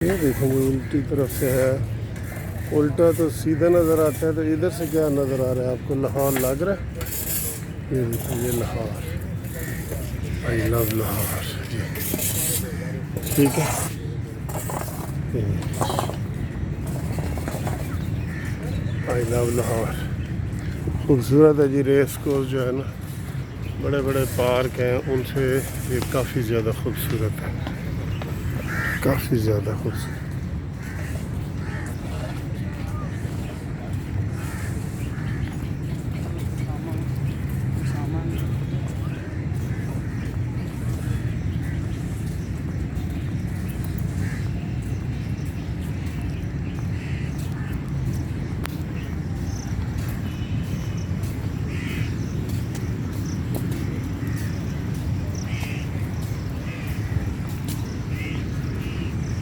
ये देखेंगे उल्टी तरफ से है, उल्टा तो सीधा नज़र आता है। तो इधर से क्या नज़र आ रहा है आपको? लाहौर लग रहा है। ये देखो, ये लाहौर, आई लव लाहौर जी, ठीक है। आई लव लाहौर खूबसूरत है जी। रेस कोर्स जो है ना, बड़े बड़े पार्क हैं, उनसे ये काफ़ी ज़्यादा खूबसूरत है, काफ़ी ज़्यादा खूबसूरत।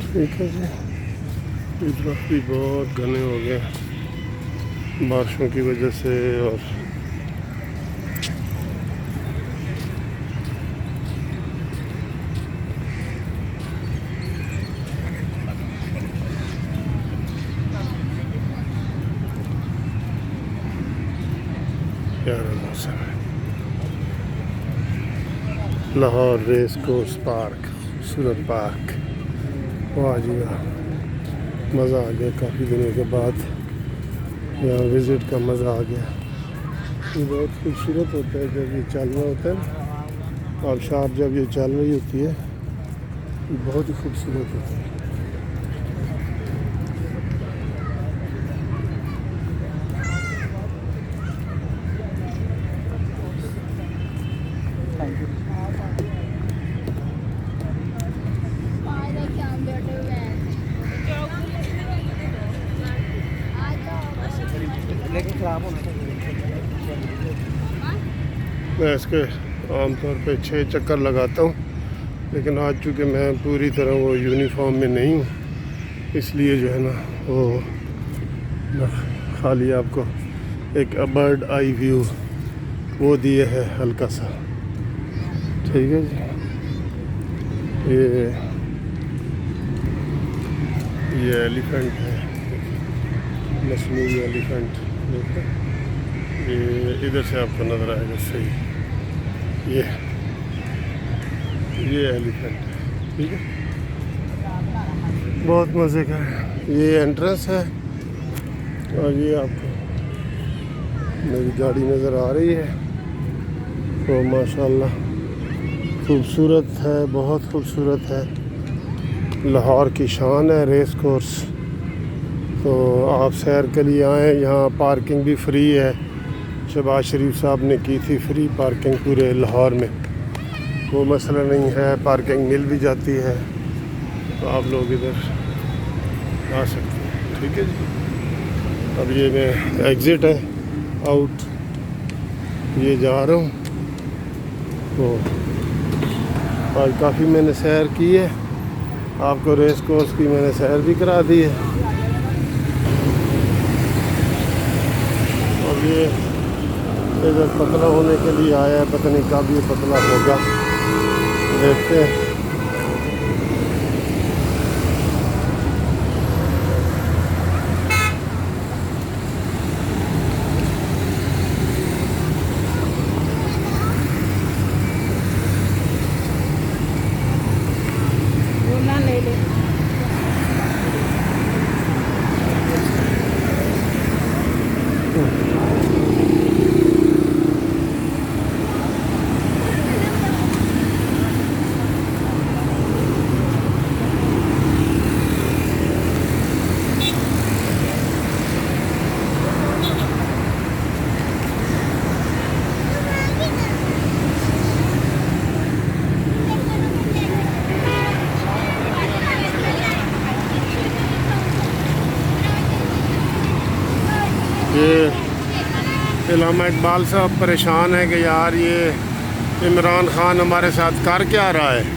ठीक है जी। इस वक्त भी बहुत घने हो गए बारिशों की वजह से। और प्यारा मौसम है। लाहौर रेस कोर्स पार्क, खूबसूरत पार्क। वाह जी वाह, मज़ा आ गया। काफ़ी दिनों के बाद यहाँ विज़िट का मज़ा आ गया। ये बहुत खूबसूरत होता है जब ये चल रहा होता है ना, आबशार जब ये चल रही होती है, ये बहुत ही खूबसूरत होता है। मैं इसके आमतौर पे 6 चक्कर लगाता हूँ, लेकिन आज चूँकि मैं पूरी तरह वो यूनिफॉर्म में नहीं हूँ, इसलिए जो है ना वो खाली आपको एक बर्ड आई व्यू वो दिए है हल्का सा। ठीक है जी। ये एलिफेंट है, मसनूई एलिफेंट। देखो ये इधर से आपको नज़र आएगा सही। ये एलिफेंट है, ठीक है। बहुत मज़े का है। ये एंट्रेंस है और ये आपको मेरी गाड़ी नज़र आ रही है। तो माशाल्लाह खूबसूरत है, बहुत खूबसूरत है। लाहौर की शान है रेस कोर्स। तो आप सैर के लिए आएँ, यहाँ पार्किंग भी फ्री है। शहबाज शरीफ साहब ने की थी फ्री पार्किंग पूरे लाहौर में, वो मसला नहीं है, पार्किंग मिल भी जाती है। तो आप लोग इधर आ सकते हैं, ठीक है जी। अब ये मैं एग्ज़िट है आउट, ये जा रहा हूँ। तो आज काफ़ी मैंने सैर की है, आपको रेस कोर्स की मैंने सैर भी करा दी है। और ये इधर पतला होने के लिए आया है, पता नहीं कब ये पतला होगा, देखते हैं। ये इलामा इकबाल साहब परेशान है कि यार ये इमरान खान हमारे साथ कर क्या रहा है।